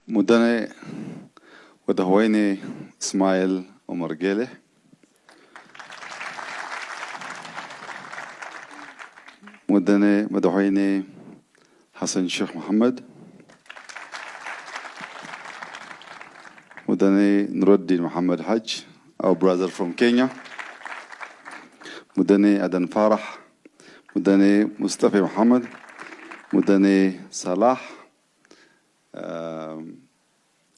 مدني ودهويني اسماعيل عمر جيله مدني مدهويني حسن شيخ محمد مدني نور الدين محمد حج our brother from Kenya مدني أدن فارح مدني مصطفى محمد مدني صلاح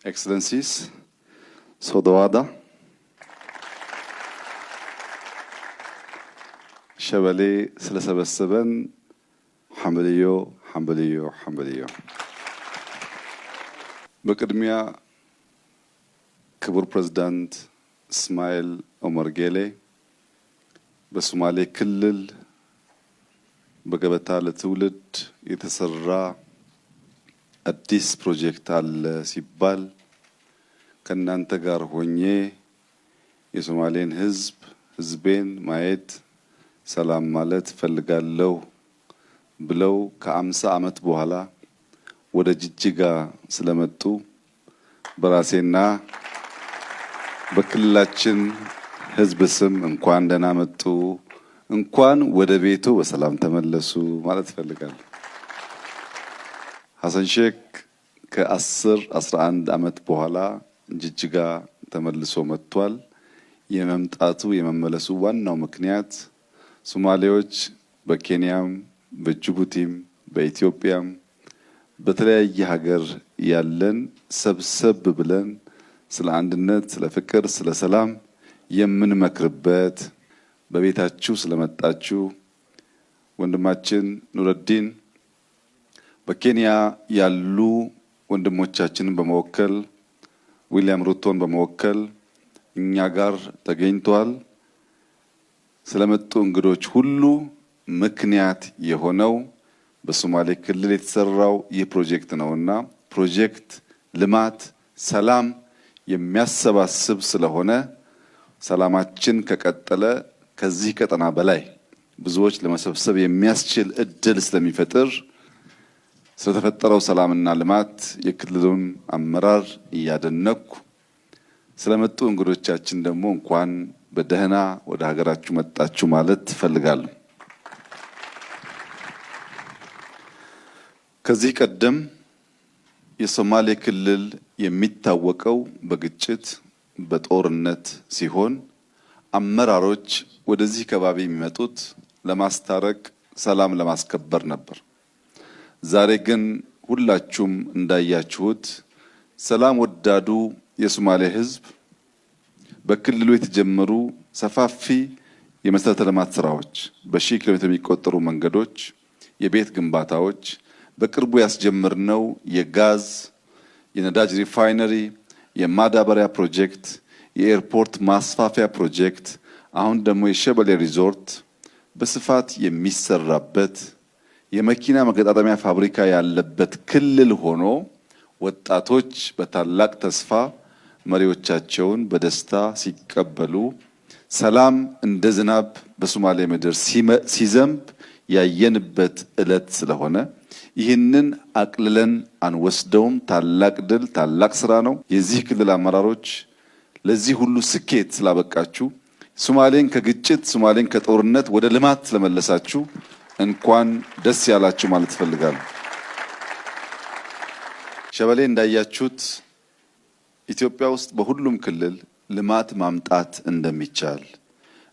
Excellencies, Sodawada, Shabali, Selasabassaban, Hambaliyo, Hambaliyo, Hambaliyo. Bakadmiya, Kabur President Ismail Omar Gele, Basumali Killil, Bagabata Letulid, Itasarra, አዲስ ፕሮጀክት አለ ሲባል ከናንተ ጋር ሆኜ የሶማሌን ህዝቤን ማየት ሰላም ማለት ፈልጋለሁ ብለው ከ50 ዓመት በኋላ ወደ ጅጅጋ ስለመጡ በራሴና በክልላችን ህዝብ ስም እንኳን ደህና መጡ እንኳን ወደ ቤቱ በሰላም ተመለሱ ማለት ፈልጋለሁ። ሐሰን ሼክ ከ11 ዓመት በኋላ ጅጅጋ ተመልሶ መጥቷል። የመምጣቱ የመመለሱ ዋናው ምክንያት ሶማሌዎች በኬንያም በጅቡቲም በኢትዮጵያም በተለያየ ሀገር ያለን ሰብሰብ ብለን ስለ አንድነት፣ ስለ ፍቅር፣ ስለ ሰላም የምንመክርበት በቤታችሁ ስለመጣችሁ ወንድማችን ኑረዲን በኬንያ ያሉ ወንድሞቻችንን በመወከል ዊሊያም ሩቶን በመወከል እኛ ጋር ተገኝቷል። ስለመጡ እንግዶች ሁሉ ምክንያት የሆነው በሶማሌ ክልል የተሰራው ይህ ፕሮጀክት ነውና ፕሮጀክት ልማት፣ ሰላም የሚያሰባስብ ስለሆነ ሰላማችን ከቀጠለ ከዚህ ቀጠና በላይ ብዙዎች ለመሰብሰብ የሚያስችል እድል ስለሚፈጥር ስለተፈጠረው ሰላምና ልማት የክልሉን አመራር እያደነኩ ስለመጡ እንግዶቻችን ደግሞ እንኳን በደህና ወደ ሀገራችሁ መጣችሁ ማለት ፈልጋለሁ። ከዚህ ቀደም የሶማሌ ክልል የሚታወቀው በግጭት በጦርነት ሲሆን አመራሮች ወደዚህ ከባቢ የሚመጡት ለማስታረቅ ሰላም ለማስከበር ነበር። ዛሬ ግን ሁላችሁም እንዳያችሁት ሰላም ወዳዱ የሶማሌ ህዝብ በክልሉ የተጀመሩ ሰፋፊ የመሰረተ ልማት ስራዎች በሺህ ኪሎ ሜትር የሚቆጠሩ መንገዶች፣ የቤት ግንባታዎች፣ በቅርቡ ያስጀመርነው የጋዝ የነዳጅ ሪፋይነሪ፣ የማዳበሪያ ፕሮጀክት፣ የኤርፖርት ማስፋፊያ ፕሮጀክት፣ አሁን ደግሞ የሸበሌ ሪዞርት በስፋት የሚሰራበት የመኪና መገጣጠሚያ ፋብሪካ ያለበት ክልል ሆኖ ወጣቶች በታላቅ ተስፋ መሪዎቻቸውን በደስታ ሲቀበሉ ሰላም እንደ ዝናብ በሶማሌ ምድር ሲዘንብ ያየንበት ዕለት ስለሆነ ይህንን አቅልለን አንወስደውም። ታላቅ ድል፣ ታላቅ ስራ ነው። የዚህ ክልል አመራሮች ለዚህ ሁሉ ስኬት ስላበቃችሁ ሶማሌን ከግጭት ሶማሌን ከጦርነት ወደ ልማት ስለመለሳችሁ እንኳን ደስ ያላችሁ ማለት ፈልጋለሁ። ሸበሌ እንዳያችሁት ኢትዮጵያ ውስጥ በሁሉም ክልል ልማት ማምጣት እንደሚቻል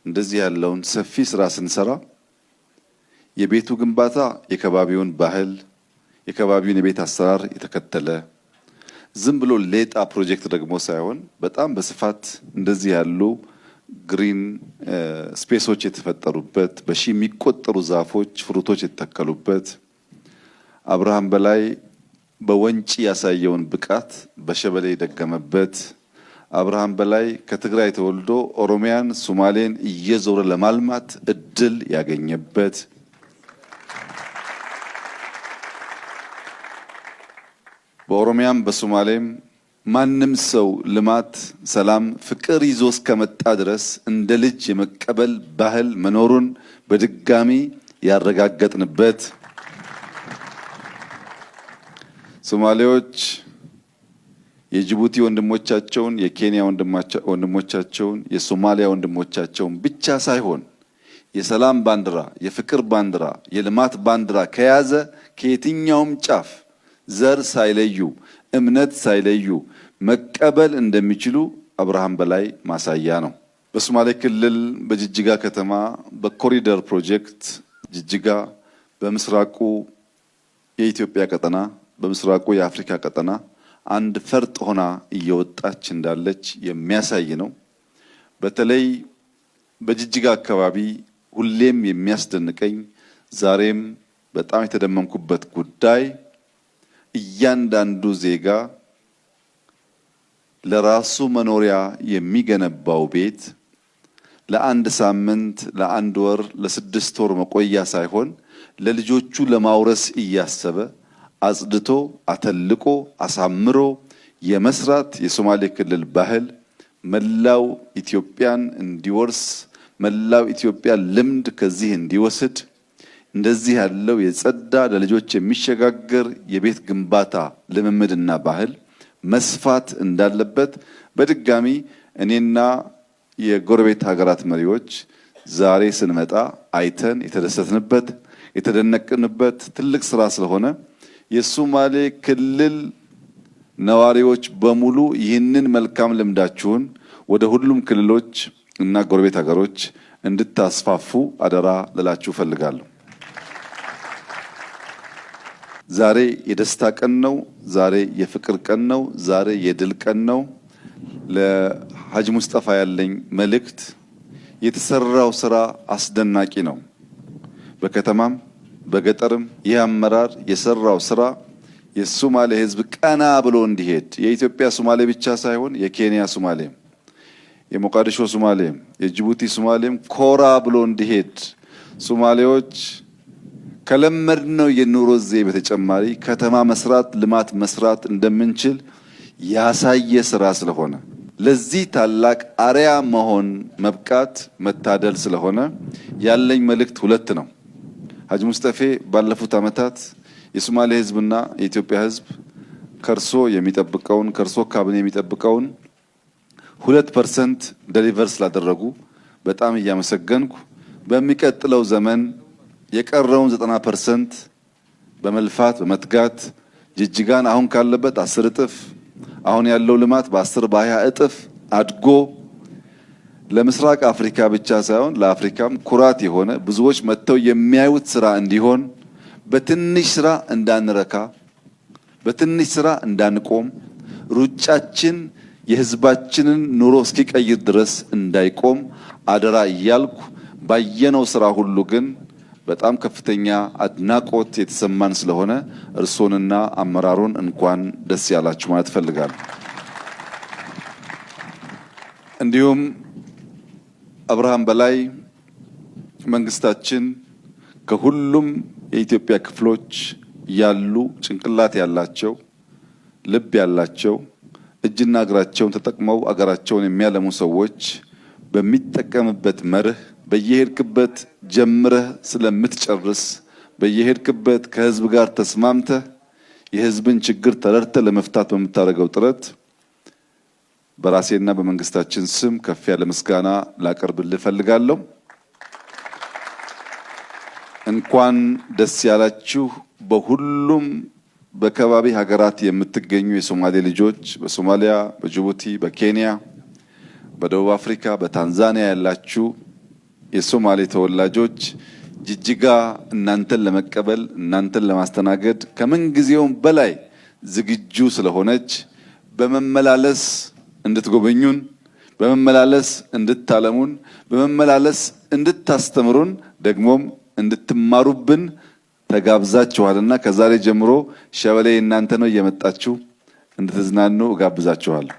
እንደዚህ ያለውን ሰፊ ስራ ስንሰራ የቤቱ ግንባታ የከባቢውን ባህል የከባቢውን የቤት አሰራር የተከተለ ዝም ብሎ ሌጣ ፕሮጀክት ደግሞ ሳይሆን በጣም በስፋት እንደዚህ ያሉ ግሪን ስፔሶች የተፈጠሩበት በሺ የሚቆጠሩ ዛፎች ፍሩቶች የተተከሉበት አብርሃም በላይ በወንጪ ያሳየውን ብቃት በሸበሌ የደገመበት አብርሃም በላይ ከትግራይ ተወልዶ ኦሮሚያን ሶማሌን እየዞረ ለማልማት እድል ያገኘበት በኦሮሚያም በሶማሌም ማንም ሰው ልማት፣ ሰላም፣ ፍቅር ይዞ እስከመጣ ድረስ እንደ ልጅ የመቀበል ባህል መኖሩን በድጋሚ ያረጋገጥንበት ሶማሌዎች የጅቡቲ ወንድሞቻቸውን፣ የኬንያ ወንድሞቻቸውን፣ የሶማሊያ ወንድሞቻቸውን ብቻ ሳይሆን የሰላም ባንዲራ፣ የፍቅር ባንዲራ፣ የልማት ባንዲራ ከያዘ ከየትኛውም ጫፍ ዘር ሳይለዩ እምነት ሳይለዩ መቀበል እንደሚችሉ አብርሃም በላይ ማሳያ ነው። በሶማሌ ክልል በጅጅጋ ከተማ በኮሪደር ፕሮጀክት ጅጅጋ በምስራቁ የኢትዮጵያ ቀጠና በምስራቁ የአፍሪካ ቀጠና አንድ ፈርጥ ሆና እየወጣች እንዳለች የሚያሳይ ነው። በተለይ በጅጅጋ አካባቢ ሁሌም የሚያስደንቀኝ ዛሬም በጣም የተደመምኩበት ጉዳይ እያንዳንዱ ዜጋ ለራሱ መኖሪያ የሚገነባው ቤት ለአንድ ሳምንት፣ ለአንድ ወር፣ ለ6 ወር መቆያ ሳይሆን ለልጆቹ ለማውረስ እያሰበ አጽድቶ አተልቆ አሳምሮ የመስራት የሶማሌ ክልል ባህል መላው ኢትዮጵያን እንዲወርስ መላው ኢትዮጵያ ልምድ ከዚህ እንዲወስድ እንደዚህ ያለው የጸዳ ለልጆች የሚሸጋገር የቤት ግንባታ ልምምድና ባህል መስፋት እንዳለበት በድጋሚ እኔና የጎረቤት ሀገራት መሪዎች ዛሬ ስንመጣ አይተን የተደሰትንበት የተደነቅንበት ትልቅ ስራ ስለሆነ የሶማሌ ክልል ነዋሪዎች በሙሉ ይህንን መልካም ልምዳችሁን ወደ ሁሉም ክልሎች እና ጎረቤት ሀገሮች እንድታስፋፉ አደራ ልላችሁ ፈልጋለሁ። ዛሬ የደስታ ቀን ነው። ዛሬ የፍቅር ቀን ነው። ዛሬ የድል ቀን ነው። ለሐጂ ሙስጠፋ ያለኝ መልእክት የተሰራው ስራ አስደናቂ ነው። በከተማም በገጠርም ይህ አመራር የሰራው ስራ የሶማሌ ሕዝብ ቀና ብሎ እንዲሄድ የኢትዮጵያ ሶማሌ ብቻ ሳይሆን የኬንያ ሶማሌም፣ የሞቃዲሾ ሶማሌም፣ የጅቡቲ ሶማሌም ኮራ ብሎ እንዲሄድ ሶማሌዎች ከለመድነው የኑሮ ዘይቤ በተጨማሪ ከተማ መስራት ልማት መስራት እንደምንችል ያሳየ ስራ ስለሆነ ለዚህ ታላቅ አርያ መሆን መብቃት መታደል ስለሆነ ያለኝ መልእክት ሁለት ነው። ሐጂ ሙስጠፌ ባለፉት ዓመታት የሶማሌ ሕዝብና የኢትዮጵያ ሕዝብ ከርሶ የሚጠብቀውን ከርሶ ካቢኔ የሚጠብቀውን 2% ዴሊቨር ስላደረጉ በጣም እያመሰገንኩ በሚቀጥለው ዘመን የቀረውን 90% በመልፋት በመትጋት ጅጅጋን አሁን ካለበት 10 እጥፍ አሁን ያለው ልማት በ10 በ20 እጥፍ አድጎ ለምስራቅ አፍሪካ ብቻ ሳይሆን ለአፍሪካም ኩራት የሆነ ብዙዎች መጥተው የሚያዩት ስራ እንዲሆን በትንሽ ስራ እንዳንረካ በትንሽ ስራ እንዳንቆም ሩጫችን የህዝባችንን ኑሮ እስኪቀይር ድረስ እንዳይቆም አደራ እያልኩ ባየነው ስራ ሁሉ ግን በጣም ከፍተኛ አድናቆት የተሰማን ስለሆነ እርሶንና አመራሩን እንኳን ደስ ያላችሁ ማለት ፈልጋለሁ። እንዲሁም አብርሃም በላይ መንግስታችን ከሁሉም የኢትዮጵያ ክፍሎች ያሉ ጭንቅላት ያላቸው ልብ ያላቸው እጅና እግራቸውን ተጠቅመው አገራቸውን የሚያለሙ ሰዎች በሚጠቀምበት መርህ በየሄድክበት ጀምረህ ስለምትጨርስ በየሄድክበት ከህዝብ ጋር ተስማምተህ የህዝብን ችግር ተረድተህ ለመፍታት በምታደርገው ጥረት በራሴና በመንግስታችን ስም ከፍ ያለ ምስጋና ላቀርብልህ ፈልጋለሁ። እንኳን ደስ ያላችሁ። በሁሉም በከባቢ ሀገራት የምትገኙ የሶማሌ ልጆች በሶማሊያ፣ በጅቡቲ፣ በኬንያ፣ በደቡብ አፍሪካ፣ በታንዛኒያ ያላችሁ የሶማሌ ተወላጆች ጅጅጋ እናንተን ለመቀበል እናንተን ለማስተናገድ ከምን ጊዜውም በላይ ዝግጁ ስለሆነች በመመላለስ እንድትጎበኙን በመመላለስ እንድታለሙን በመመላለስ እንድታስተምሩን ደግሞም እንድትማሩብን ተጋብዛችኋልና ከዛሬ ጀምሮ ሸበሌ እናንተ ነው እየመጣችሁ እንድትዝናኑ እጋብዛችኋለሁ።